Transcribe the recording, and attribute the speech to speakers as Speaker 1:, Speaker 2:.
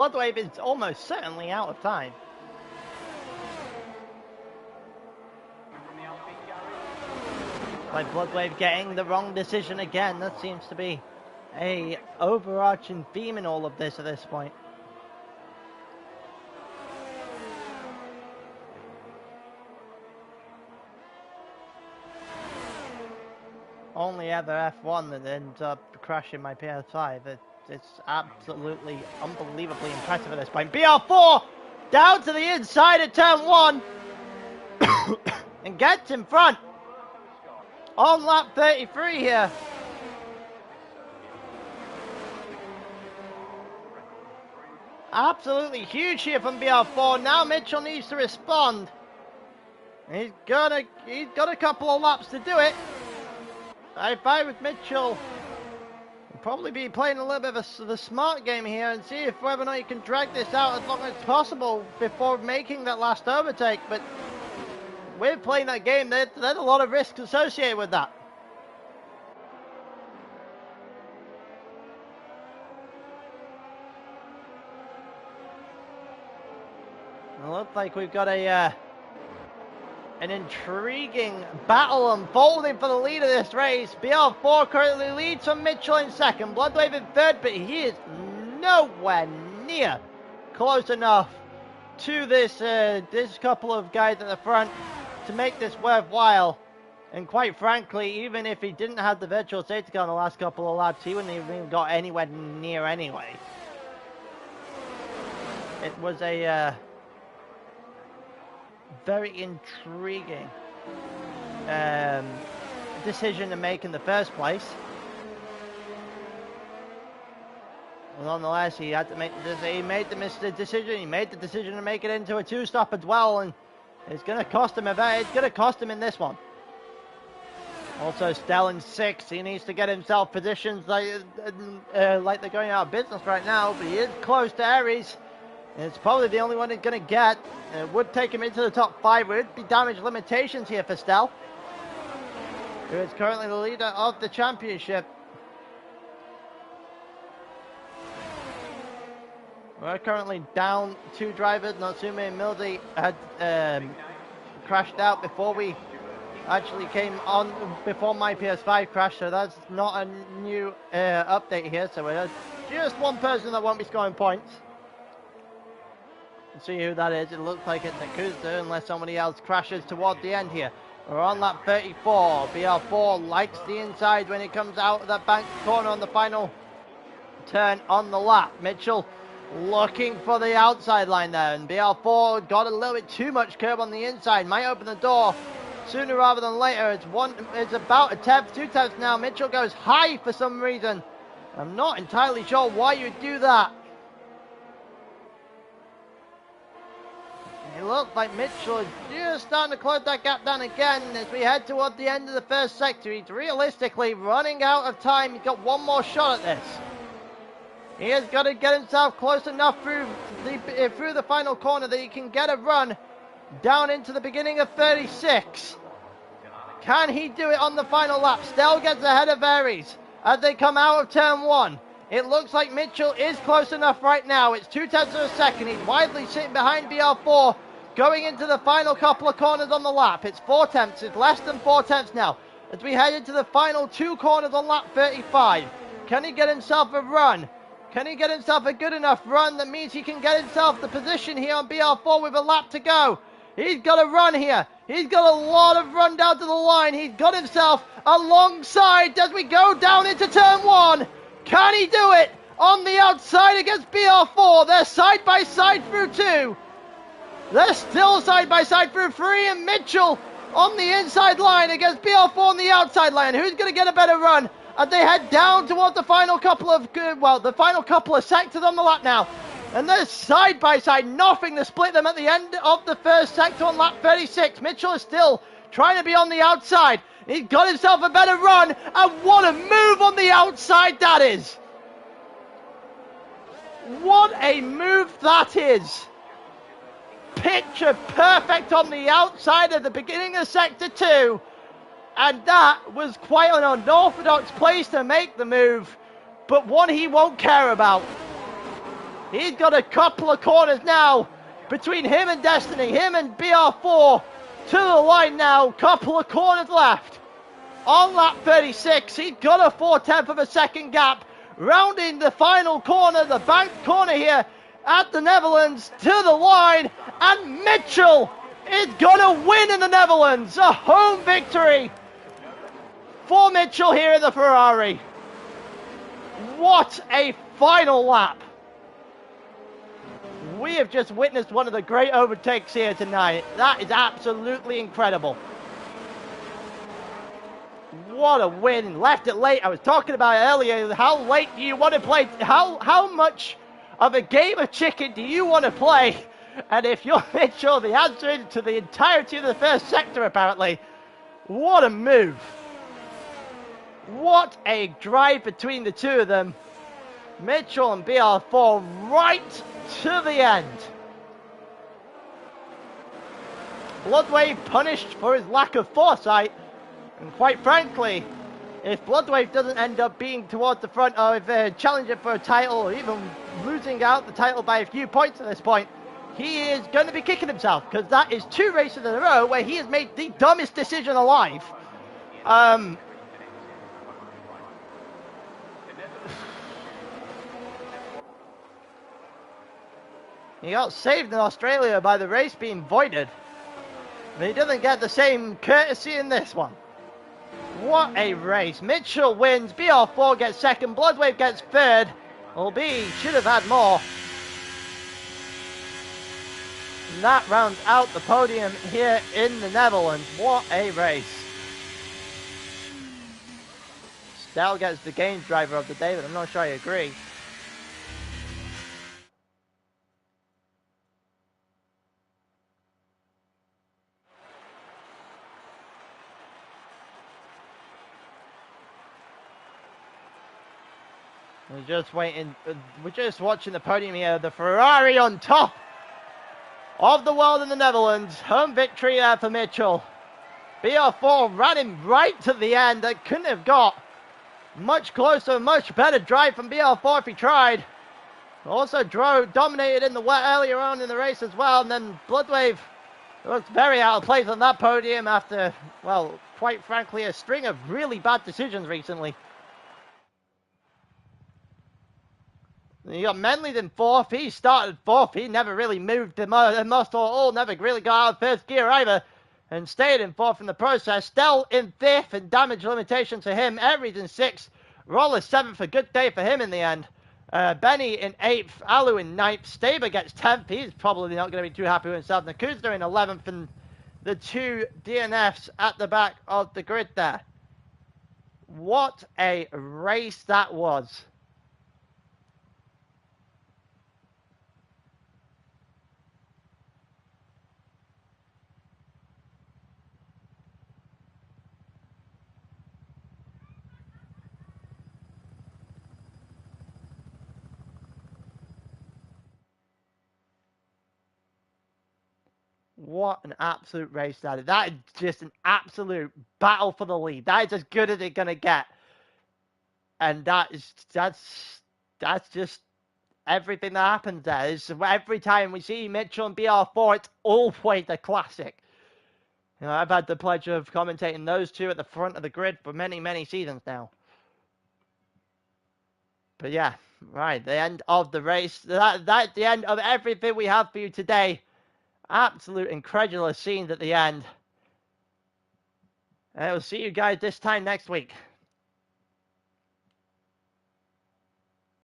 Speaker 1: Bloodwave is almost certainly out of time. Like Bloodwave getting the wrong decision again. That seems to be a overarching theme in all of this at this point. Only ever F1 that ends up crashing my PS5. It's absolutely unbelievably impressive at this point. BR4 down to the inside of turn 1 and gets in front on lap 33 here. Absolutely huge here from BR4. Now Mitchell needs to respond. He's got a couple of laps to do it. If I was Mitchell, I'd probably be playing a little bit of the smart game here and see if whether or not you can drag this out as long as possible before making that last overtake. But with playing that game, there's a lot of risks associated with that. It looks like we've got an intriguing battle unfolding for the lead of this race. BR4 currently leads from Mitchell in second. Bloodwave in third, but he is nowhere near close enough to this couple of guys at the front to make this worthwhile. And quite frankly, even if he didn't have the virtual safety car in the last couple of laps, he wouldn't have even got anywhere near anyway. It was a very intriguing decision to make in the first place. Well, nonetheless, he had to make he made the decision. He made the decision to make it into a two-stop as well, and it's going to cost him it's going to cost him in this one. Also, Stell in 6th. He needs to get himself positions like they're going out of business right now, but he is close to Aries. It's probably the only one he's going to get. It would take him into the top 5. It would be damage limitations here for Stell, who is currently the leader of the championship. We're currently down 2 drivers. Natsume and Mildy had crashed out before we actually came on, before my PS5 crashed, so that's not a new update here. So there's just one person that won't be scoring points. See who that is. It looks like it's Akusa, unless somebody else crashes toward the end here. We're on lap 34. BR4 likes the inside when it comes out of that bank corner on the final turn on the lap. Mitchell looking for the outside line there, and BR4 got a little bit too much curb on the inside. Might open the door sooner rather than later. It's about a tenth, 2 tenths now. Mitchell goes high for some reason. I'm not entirely sure why you'd do that. It looks like Mitchell is just starting to close that gap down again as we head toward the end of the first sector. He's realistically running out of time. He's got one more shot at this. He has got to get himself close enough through the final corner that he can get a run down into the beginning of 36. Can he do it on the final lap? Stell gets ahead of Aries as they come out of turn 1. It looks like Mitchell is close enough right now. It's 2 tenths of a second. He's widely sitting behind BR4 going into the final couple of corners on the lap. It's 4 tenths. It's less than 4 tenths now as we head into the final 2 corners on lap 35. Can he get himself a run? Can he get himself a good enough run that means he can get himself the position here on BR4 with a lap to go? He's got a run here. He's got a lot of run down to the line. He's got himself alongside as we go down into turn 1. Can he do it on the outside against BR4? They're side by side through 2. They're still side by side through 3, and Mitchell on the inside line against BR4 on the outside line. Who's going to get a better run as they head down towards the final couple of sectors on the lap now? And they're side by side, nothing to split them at the end of the first sector on lap 36. Mitchell is still trying to be on the outside. He's got himself a better run, and what a move on the outside that is. What a move that is. Picture perfect on the outside at the beginning of sector 2. And that was quite an unorthodox place to make the move, but one he won't care about. He's got a couple of corners now between him and Destiny, him and BR4 to the line now. Couple of corners left. On lap 36, he's got a 4/10 of a second gap. Rounding the final corner, the banked corner here at the Netherlands to the line. And Mitchell is going to win in the Netherlands. A home victory for Mitchell here in the Ferrari. What a final lap. We have just witnessed one of the great overtakes here tonight. That is absolutely incredible. What a win. Left it late. I was talking about it earlier. How late do you want to play? How much of a game of chicken do you want to play? And if you're Mitchell, the answer is to the entirety of the first sector, apparently. What a move. What a drive between the two of them. Mitchell and BR4 right to the end. Bloodwave punished for his lack of foresight. And quite frankly, if Bloodwave doesn't end up being towards the front or if they're challenging for a title or even losing out the title by a few points at this point, he is going to be kicking himself, because that is 2 races in a row where he has made the dumbest decision alive. He got saved in Australia by the race being voided. But he doesn't get the same courtesy in this one. What a race. Mitchell wins, BR4 gets second, Bloodwave gets third. Albeit he should have had more. And that rounds out the podium here in the Netherlands. What a race. Stell gets the games driver of the day, but I'm not sure I agree. We're just waiting, we're just watching the podium here. The Ferrari on top of the world in the Netherlands. Home victory there for Mitchell. BR4 ran him right to the end. That couldn't have got much closer, much better drive from BR4 if he tried. Also dominated in the wet earlier on in the race as well. And then Bloodwave looks very out of place on that podium after, well, quite frankly, a string of really bad decisions recently. You got Menley in 4th. He started 4th. He never really moved the muscle at all. Never really got out of 1st gear either. And stayed in 4th in the process. Stell in 5th and damage limitation to him. Every's in 6th. Roller 7th. A good day for him in the end. Benny in 8th. Alu in 9th. Staber gets 10th. He's probably not going to be too happy with himself. Nakuzda in 11th. And the 2 DNFs at the back of the grid there. What a race that was. What an absolute race that is. That is just an absolute battle for the lead. That is as good as it's going to get. And that's just everything that happens there. It's, every time we see Mitchell and BR4, it's always a classic. You know, I've had the pleasure of commentating those two at the front of the grid for many, many seasons now. But yeah, right, the end of the race. That's the end of everything we have for you today. Absolute incredulous scenes at the end. And I will see you guys this time next week.